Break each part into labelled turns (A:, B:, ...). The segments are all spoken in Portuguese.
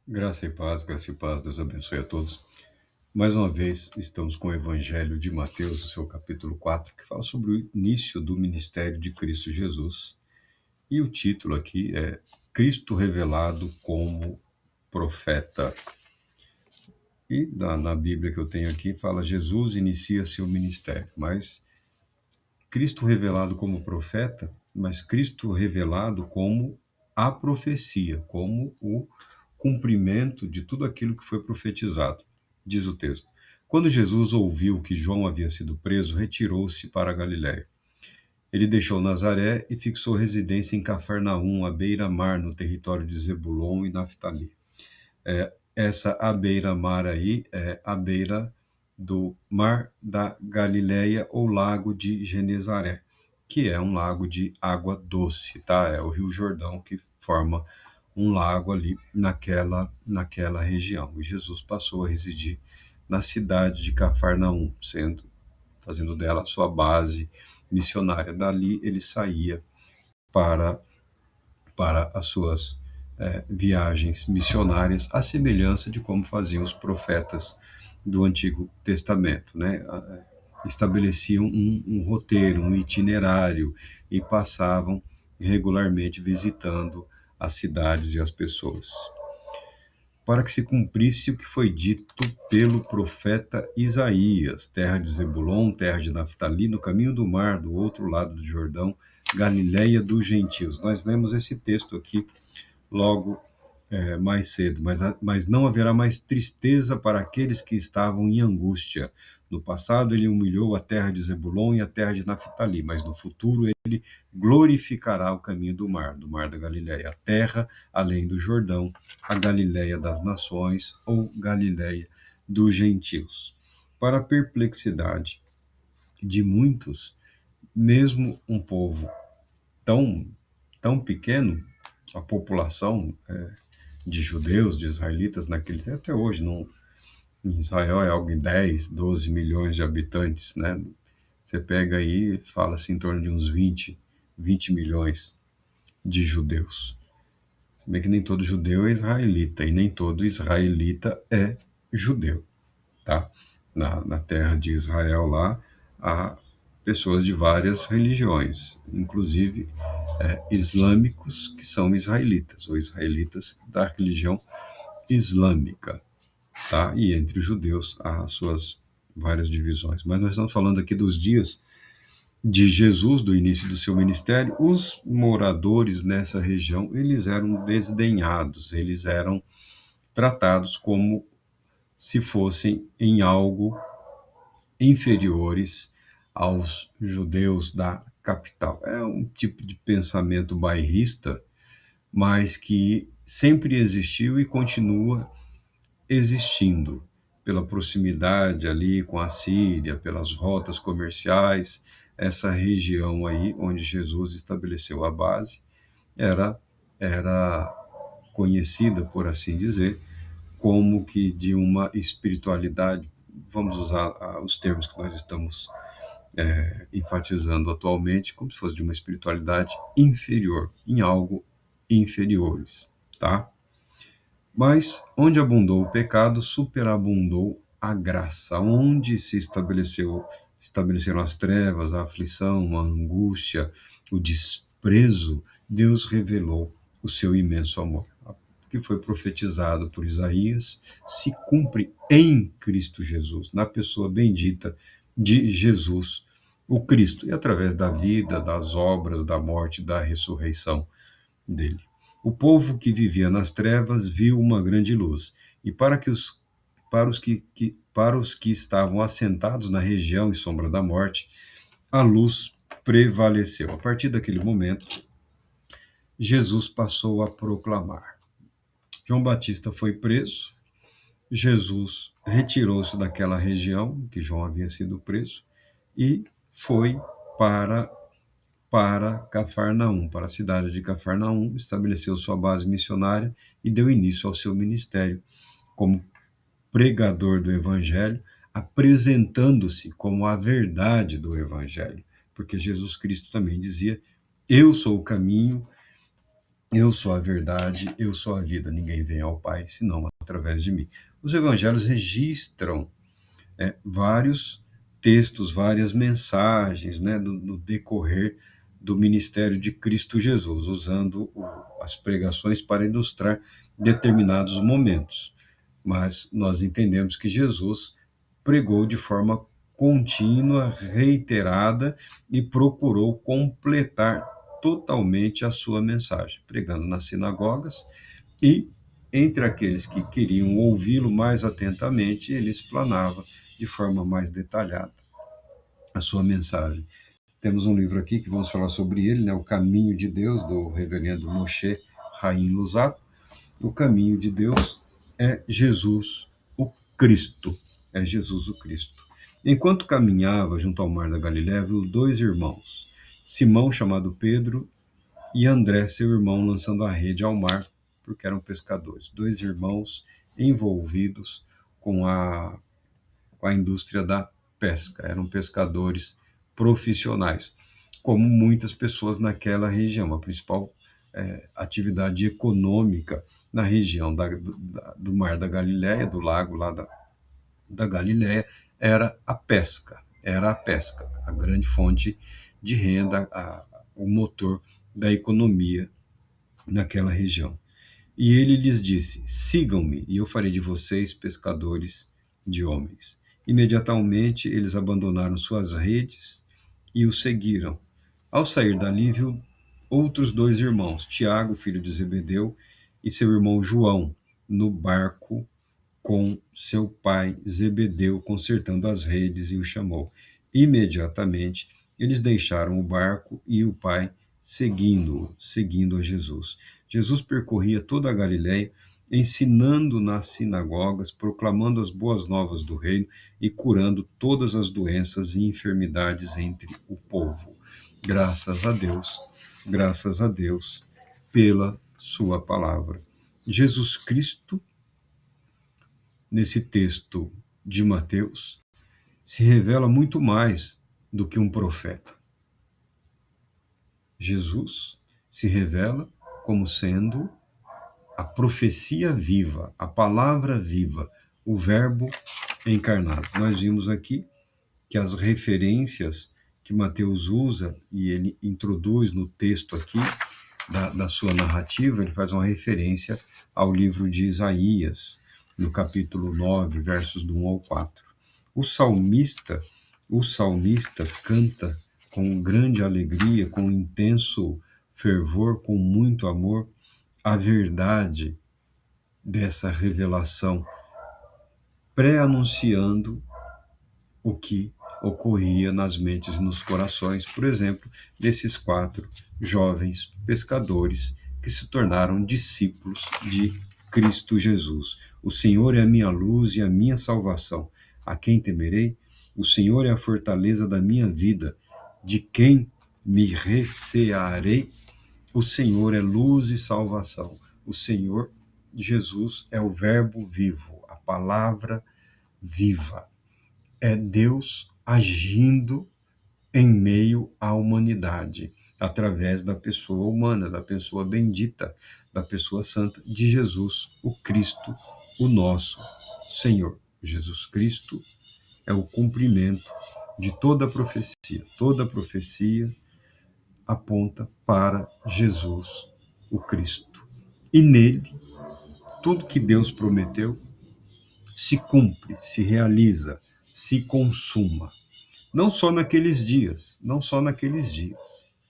A: Graça e paz, Deus abençoe a todos. Mais uma vez, estamos com o Evangelho de Mateus, o seu capítulo 4, que fala sobre o início do ministério de Cristo Jesus. E o título aqui é Cristo revelado como profeta. E na Bíblia que eu tenho aqui fala Jesus inicia seu ministério, mas Cristo revelado como profeta, mas Cristo revelado como a profecia, como o cumprimento de tudo aquilo que foi profetizado. Diz o texto: Quando Jesus ouviu que João havia sido preso, retirou-se para a Galiléia. Ele deixou Nazaré e fixou residência em Cafarnaum, à beira-mar, no território de Zebulon e Naftali. Essa à beira-mar aí é à beira do Mar da Galileia ou Lago de Genezaré, que é um lago de água doce, tá? É o Rio Jordão que forma um lago ali naquela região. E Jesus passou a residir na cidade de Cafarnaum, fazendo dela a sua base missionária. Dali ele saía para as suas viagens missionárias, à semelhança de como faziam os profetas do Antigo Testamento, né? Estabeleciam um roteiro, um itinerário e passavam regularmente visitando as cidades e as pessoas, para que se cumprisse o que foi dito pelo profeta Isaías: terra de Zebulon, terra de Naftali, no caminho do mar, do outro lado do Jordão, Galileia dos gentios. Nós lemos esse texto aqui logo mais cedo, mas não haverá mais tristeza para aqueles que estavam em angústia. No passado ele humilhou a terra de Zebulon e a terra de Naftali, mas no futuro ele glorificará o caminho do mar da Galileia, a terra além do Jordão, a Galileia das nações ou Galileia dos gentios. Para a perplexidade de muitos, mesmo um povo tão, tão pequeno, a população de judeus, de israelitas naquele tempo, até hoje, não, em Israel é algo em 10, 12 milhões de habitantes, né? Você pega aí, fala-se em torno de uns 20 milhões de judeus. Se bem que nem todo judeu é israelita, e nem todo israelita é judeu, tá? Na terra de Israel lá, há pessoas de várias religiões, inclusive islâmicos que são israelitas, ou israelitas da religião islâmica, tá? E entre os judeus há suas várias divisões. Mas nós estamos falando aqui dos dias de Jesus, do início do seu ministério. Os moradores nessa região, eles eram desdenhados, eles eram tratados como se fossem em algo inferiores aos judeus da capital. É um tipo de pensamento bairrista, mas que sempre existiu e continua existindo, pela proximidade ali com a Síria, pelas rotas comerciais. Essa região aí onde Jesus estabeleceu a base era era conhecida, por assim dizer, como que de uma espiritualidade, vamos usar os termos que nós estamos enfatizando atualmente, como se fosse de uma espiritualidade inferior, em algo inferiores, tá? Mas onde abundou o pecado, superabundou a graça. Onde estabeleceram as trevas, a aflição, a angústia, o desprezo, Deus revelou o seu imenso amor. O que foi profetizado por Isaías se cumpre em Cristo Jesus, na pessoa bendita de Jesus, o Cristo, e através da vida, das obras, da morte, da ressurreição dele. O povo que vivia nas trevas viu uma grande luz, e para os que estavam assentados na região e sombra da morte, a luz prevaleceu. A partir daquele momento, Jesus passou a proclamar. João Batista foi preso, Jesus retirou-se daquela região que João havia sido preso e foi para Cafarnaum, para a cidade de Cafarnaum, estabeleceu sua base missionária e deu início ao seu ministério como pregador do Evangelho, apresentando-se como a verdade do Evangelho, porque Jesus Cristo também dizia: Eu sou o caminho, Eu sou a verdade, eu sou a vida. Ninguém vem ao Pai senão através de mim. Os evangelhos registram vários textos, várias mensagens, né, no decorrer do ministério de Cristo Jesus, usando as pregações para ilustrar determinados momentos. Mas nós entendemos que Jesus pregou de forma contínua, reiterada e procurou completar totalmente a sua mensagem, pregando nas sinagogas e entre aqueles que queriam ouvi-lo mais atentamente, ele explanava de forma mais detalhada a sua mensagem. Temos um livro aqui que vamos falar sobre ele, né, O Caminho de Deus, do reverendo Moshe Haim Luzzatto. O caminho de Deus é Jesus o Cristo, é Jesus o Cristo. Enquanto caminhava junto ao mar da Galiléia, viu dois irmãos, Simão, chamado Pedro, e André, seu irmão, lançando a rede ao mar, porque eram pescadores. Dois irmãos envolvidos com a indústria da pesca, eram pescadores profissionais, como muitas pessoas naquela região. A principal atividade econômica na região do Mar da Galileia, do lago lá da Galileia, era a pesca. Era a pesca, a grande fonte de renda, o motor da economia naquela região. E ele lhes disse: sigam-me, e eu farei de vocês pescadores de homens. Imediatamente eles abandonaram suas redes e o seguiram. Ao sair dali, viu outros dois irmãos, Tiago, filho de Zebedeu, e seu irmão João, no barco com seu pai Zebedeu, consertando as redes, e o chamou. Imediatamente eles deixaram o barco e o pai seguindo a Jesus. Jesus percorria toda a Galiléia, ensinando nas sinagogas, proclamando as boas novas do reino e curando todas as doenças e enfermidades entre o povo. Graças a Deus pela sua palavra. Jesus Cristo, nesse texto de Mateus, se revela muito mais do que um profeta. Jesus se revela como sendo a profecia viva, a palavra viva, o Verbo encarnado. Nós vimos aqui que as referências que Mateus usa, e ele introduz no texto aqui, da sua narrativa, ele faz uma referência ao livro de Isaías, no capítulo 9, versos do 1 ao 4. O salmista canta com grande alegria, com intenso fervor, com muito amor, a verdade dessa revelação, pré-anunciando o que ocorria nas mentes e nos corações, por exemplo, desses 4 jovens pescadores que se tornaram discípulos de Cristo Jesus. O Senhor é a minha luz e a minha salvação. A quem temerei? O Senhor é a fortaleza da minha vida. De quem me recearei? O Senhor é luz e salvação. O Senhor Jesus é o Verbo vivo, a palavra viva. É Deus agindo em meio à humanidade, através da pessoa humana, da pessoa bendita, da pessoa santa de Jesus, o Cristo, o nosso Senhor. Jesus Cristo é o cumprimento de toda a profecia. Toda a profecia aponta para Jesus, o Cristo. E nele, tudo que Deus prometeu se cumpre, se realiza, se consuma. Não só naqueles dias,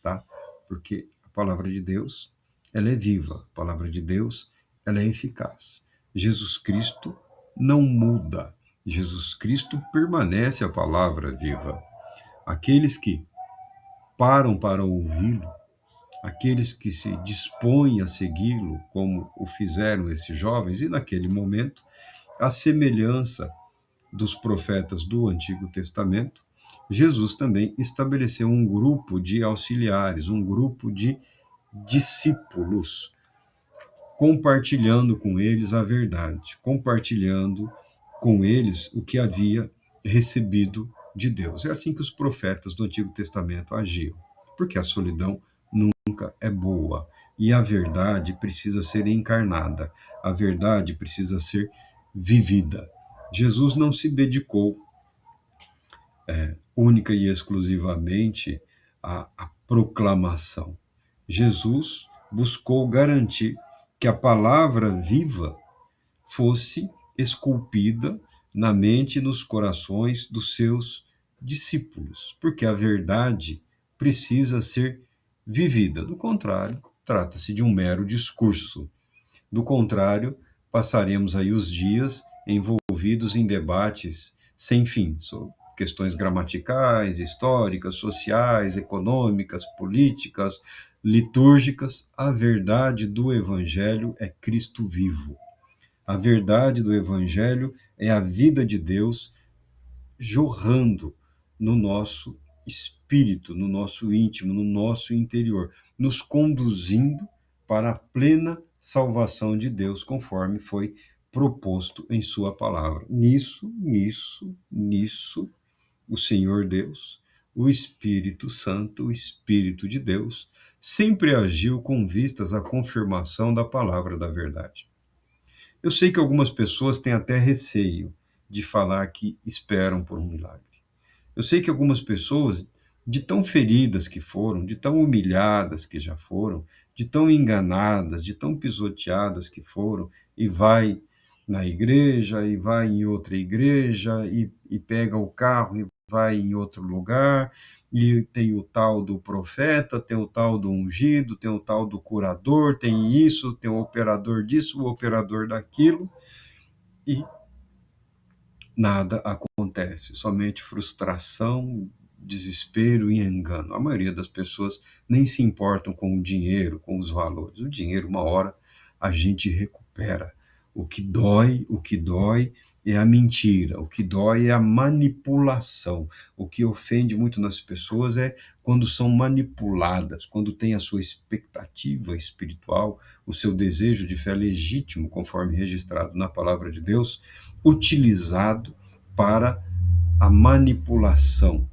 A: tá? Porque a palavra de Deus, ela é viva, a palavra de Deus, ela é eficaz. Jesus Cristo não muda, Jesus Cristo permanece a palavra viva. Aqueles que param para ouvi-lo, aqueles que se dispõem a segui-lo, como o fizeram esses jovens, e naquele momento, a semelhança dos profetas do Antigo Testamento, Jesus também estabeleceu um grupo de auxiliares, um grupo de discípulos, compartilhando com eles a verdade, compartilhando com eles o que havia recebido de Deus. É assim que os profetas do Antigo Testamento agiam, porque a solidão nunca é boa. E a verdade precisa ser encarnada, a verdade precisa ser vivida. Jesus não se dedicou única e exclusivamente à proclamação. Jesus buscou garantir que a palavra viva fosse esculpida na mente e nos corações dos seus discípulos, porque a verdade precisa ser vivida. Do contrário, trata-se de um mero discurso. Do contrário, passaremos aí os dias envolvidos em debates sem fim sobre questões gramaticais, históricas, sociais, econômicas, políticas, litúrgicas. A verdade do Evangelho é Cristo vivo. A verdade do Evangelho é a vida de Deus jorrando no nosso espírito, no nosso íntimo, no nosso interior, nos conduzindo para a plena salvação de Deus, conforme foi proposto em Sua palavra. Nisso, o Senhor Deus, o Espírito Santo, o Espírito de Deus, sempre agiu com vistas à confirmação da palavra da verdade. Eu sei que algumas pessoas têm até receio de falar que esperam por um milagre. Eu sei que algumas pessoas, de tão feridas que foram, de tão humilhadas que já foram, de tão enganadas, de tão pisoteadas que foram, e vai na igreja, e vai em outra igreja, e pega o carro e vai em outro lugar, e tem o tal do profeta, tem o tal do ungido, tem o tal do curador, tem isso, tem o operador disso, o operador daquilo, e nada acontece, somente frustração, desespero e engano. A maioria das pessoas nem se importam com o dinheiro, com os valores. O dinheiro, uma hora, a gente recupera. O que dói é a mentira, o que dói é a manipulação. O que ofende muito nas pessoas é quando são manipuladas, quando tem a sua expectativa espiritual, o seu desejo de fé legítimo, conforme registrado na palavra de Deus, utilizado para a manipulação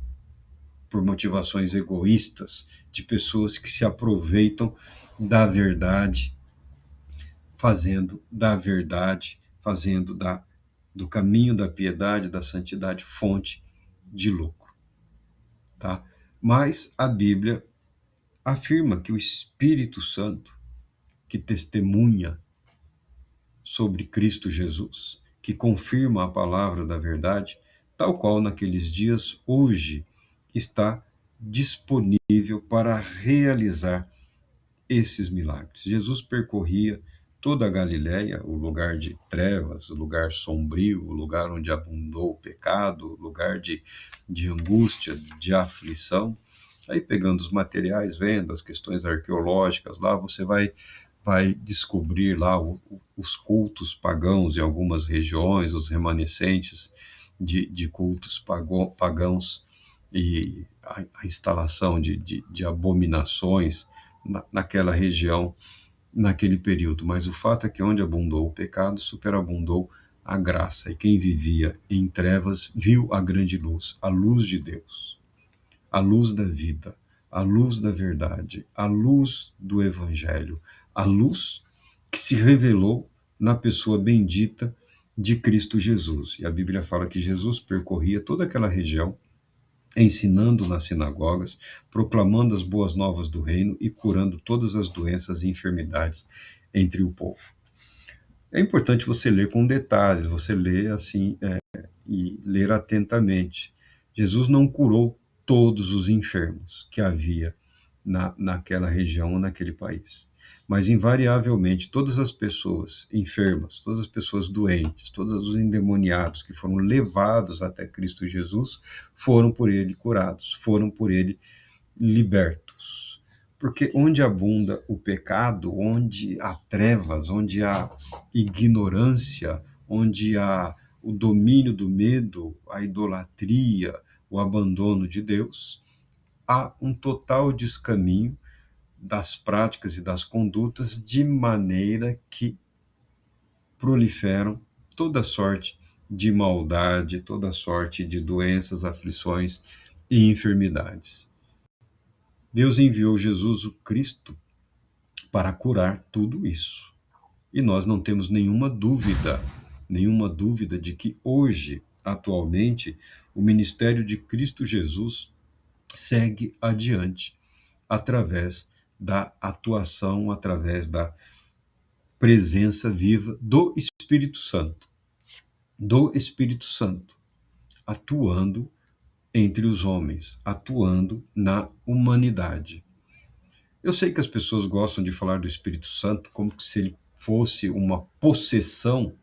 A: por motivações egoístas de pessoas que se aproveitam da verdade, fazendo do caminho da piedade, da santidade, fonte de lucro, tá? Mas a Bíblia afirma que o Espírito Santo, que testemunha sobre Cristo Jesus, que confirma a palavra da verdade, tal qual naqueles dias, hoje está disponível para realizar esses milagres. Jesus percorria toda a Galiléia, o lugar de trevas, o lugar sombrio, o lugar onde abundou o pecado, o lugar de angústia, de aflição. Aí, pegando os materiais, vendo as questões arqueológicas lá, você vai descobrir lá os cultos pagãos em algumas regiões, os remanescentes de cultos pagãos, e a instalação de abominações naquela região, naquele período. Mas o fato é que onde abundou o pecado, superabundou a graça. E quem vivia em trevas viu a grande luz, a luz de Deus, a luz da vida, a luz da verdade, a luz do Evangelho, a luz que se revelou na pessoa bendita de Cristo Jesus. E a Bíblia fala que Jesus percorria toda aquela região, ensinando nas sinagogas, proclamando as boas novas do reino e curando todas as doenças e enfermidades entre o povo. É importante você ler com detalhes, você ler assim, e ler atentamente. Jesus não curou todos os enfermos que havia naquela região ou naquele país. Mas, invariavelmente, todas as pessoas enfermas, todas as pessoas doentes, todos os endemoniados que foram levados até Cristo Jesus, foram por ele curados, foram por ele libertos. Porque onde abunda o pecado, onde há trevas, onde há ignorância, onde há o domínio do medo, a idolatria, o abandono de Deus, há um total descaminho das práticas e das condutas, de maneira que proliferam toda sorte de maldade, toda sorte de doenças, aflições e enfermidades. Deus enviou Jesus o Cristo para curar tudo isso. E nós não temos nenhuma dúvida de que hoje, atualmente, o ministério de Cristo Jesus segue adiante através da atuação, através da presença viva do Espírito Santo, atuando entre os homens, atuando na humanidade. Eu sei que as pessoas gostam de falar do Espírito Santo como se ele fosse uma possessão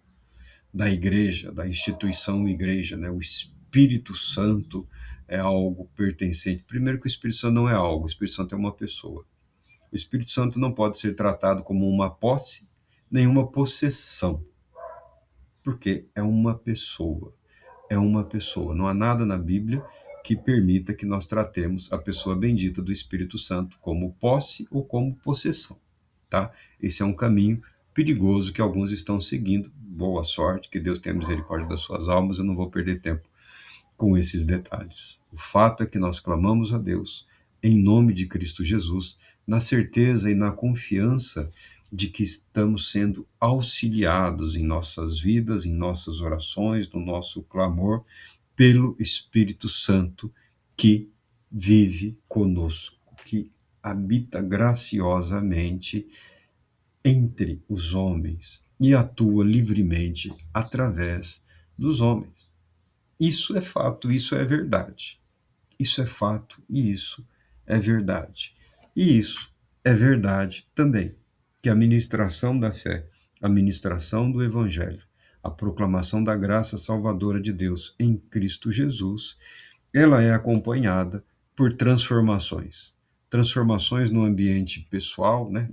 A: da igreja, da instituição igreja, né? O Espírito Santo é algo pertencente. Primeiro que o Espírito Santo não é algo, o Espírito Santo é uma pessoa. O Espírito Santo não pode ser tratado como uma posse, nem uma possessão, porque é uma pessoa. É uma pessoa. Não há nada na Bíblia que permita que nós tratemos a pessoa bendita do Espírito Santo como posse ou como possessão, tá? Esse é um caminho perigoso que alguns estão seguindo. Boa sorte, que Deus tenha misericórdia das suas almas, eu não vou perder tempo com esses detalhes. O fato é que nós clamamos a Deus em nome de Cristo Jesus, na certeza e na confiança de que estamos sendo auxiliados em nossas vidas, em nossas orações, no nosso clamor, pelo Espírito Santo que vive conosco, que habita graciosamente entre os homens e atua livremente através dos homens. Isso é fato, isso é verdade. Isso é fato e isso é verdade. E isso é verdade também, que a ministração da fé, a ministração do Evangelho, a proclamação da graça salvadora de Deus em Cristo Jesus, ela é acompanhada por transformações. Transformações no ambiente pessoal, né?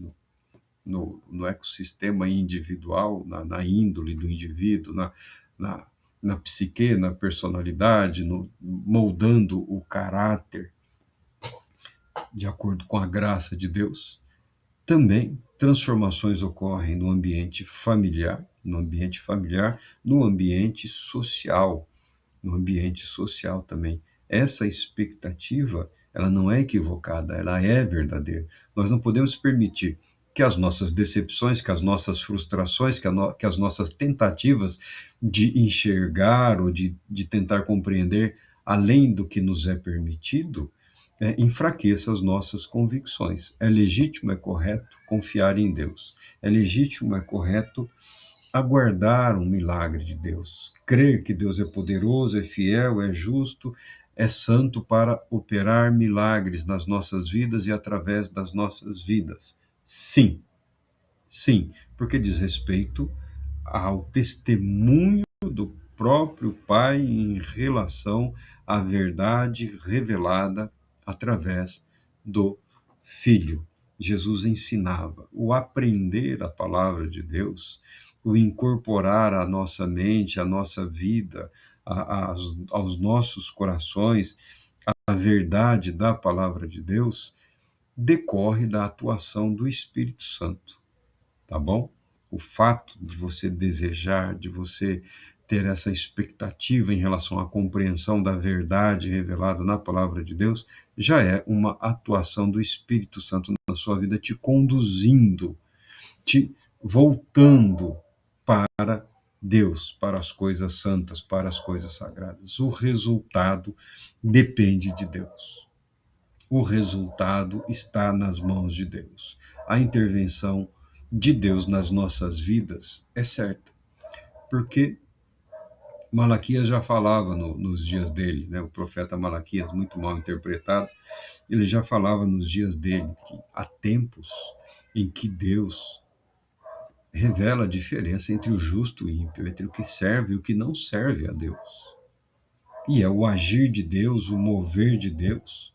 A: No ecossistema individual, na índole do indivíduo, na, na psique, na personalidade, moldando o caráter de acordo com a graça de Deus. Também transformações ocorrem no ambiente social, também. Essa expectativa, ela não é equivocada, ela é verdadeira. Nós não podemos permitir que as nossas decepções, que as nossas frustrações, que as nossas tentativas de enxergar ou de tentar compreender além do que nos é permitido, enfraqueça as nossas convicções. É legítimo, é correto confiar em Deus. É legítimo, é correto aguardar um milagre de Deus, crer que Deus é poderoso, é fiel, é justo, é santo para operar milagres nas nossas vidas e através das nossas vidas. Sim, sim, porque diz respeito ao testemunho do próprio Pai em relação à verdade revelada através do Filho. Jesus ensinava o aprender a palavra de Deus, o incorporar à nossa mente, à nossa vida, aos nossos corações, a verdade da palavra de Deus, decorre da atuação do Espírito Santo, tá bom? O fato de você desejar, de você ter essa expectativa em relação à compreensão da verdade revelada na palavra de Deus, já é uma atuação do Espírito Santo na sua vida, te conduzindo, te voltando para Deus, para as coisas santas, para as coisas sagradas. O resultado depende de Deus. O resultado está nas mãos de Deus. A intervenção de Deus nas nossas vidas é certa, porque Malaquias já falava nos dias dele, né? O profeta Malaquias, muito mal interpretado, ele já falava nos dias dele que há tempos em que Deus revela a diferença entre o justo e o ímpio, entre o que serve e o que não serve a Deus. E é o agir de Deus, o mover de Deus,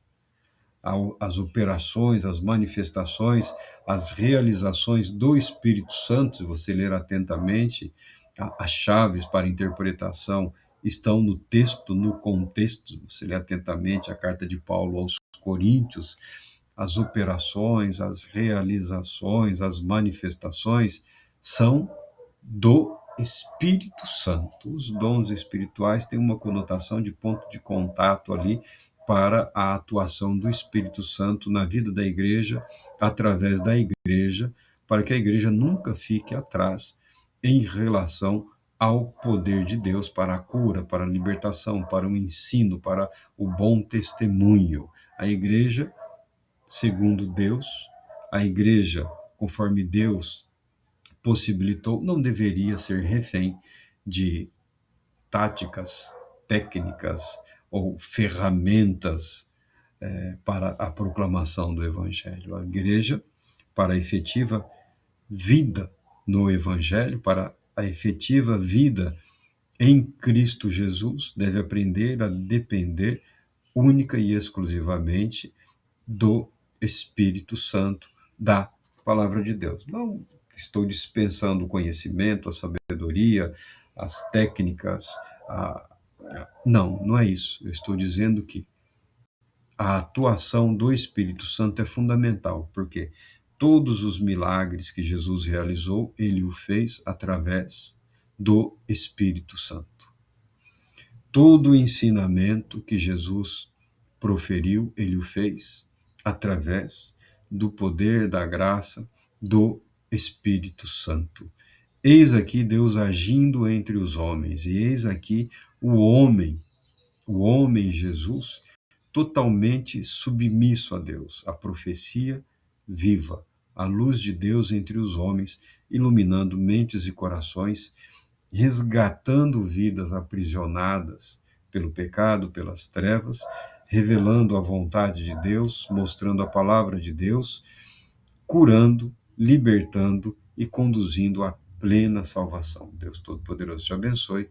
A: as operações, as manifestações, as realizações do Espírito Santo, se você ler atentamente, as chaves para interpretação estão no texto, no contexto, você lê atentamente a carta de Paulo aos Coríntios, as operações, as realizações, as manifestações são do Espírito Santo. Os dons espirituais têm uma conotação de ponto de contato ali para a atuação do Espírito Santo na vida da igreja, através da igreja, para que a igreja nunca fique atrás em relação ao poder de Deus para a cura, para a libertação, para o ensino, para o bom testemunho. A igreja, segundo Deus, a igreja, conforme Deus possibilitou, não deveria ser refém de táticas, técnicas ou ferramentas para a proclamação do Evangelho. A igreja, para a efetiva vida no Evangelho, para a efetiva vida em Cristo Jesus, deve aprender a depender única e exclusivamente do Espírito Santo, da Palavra de Deus. Não estou dispensando o conhecimento, a sabedoria, as técnicas, não, não é isso. Eu estou dizendo que a atuação do Espírito Santo é fundamental, porque todos os milagres que Jesus realizou, ele o fez através do Espírito Santo. Todo o ensinamento que Jesus proferiu, ele o fez através do poder, da graça do Espírito Santo. Eis aqui Deus agindo entre os homens, e eis aqui o homem Jesus, totalmente submisso a Deus, a profecia viva, a luz de Deus entre os homens, iluminando mentes e corações, resgatando vidas aprisionadas pelo pecado, pelas trevas, revelando a vontade de Deus, mostrando a palavra de Deus, curando, libertando e conduzindo à plena salvação. Deus Todo-Poderoso te abençoe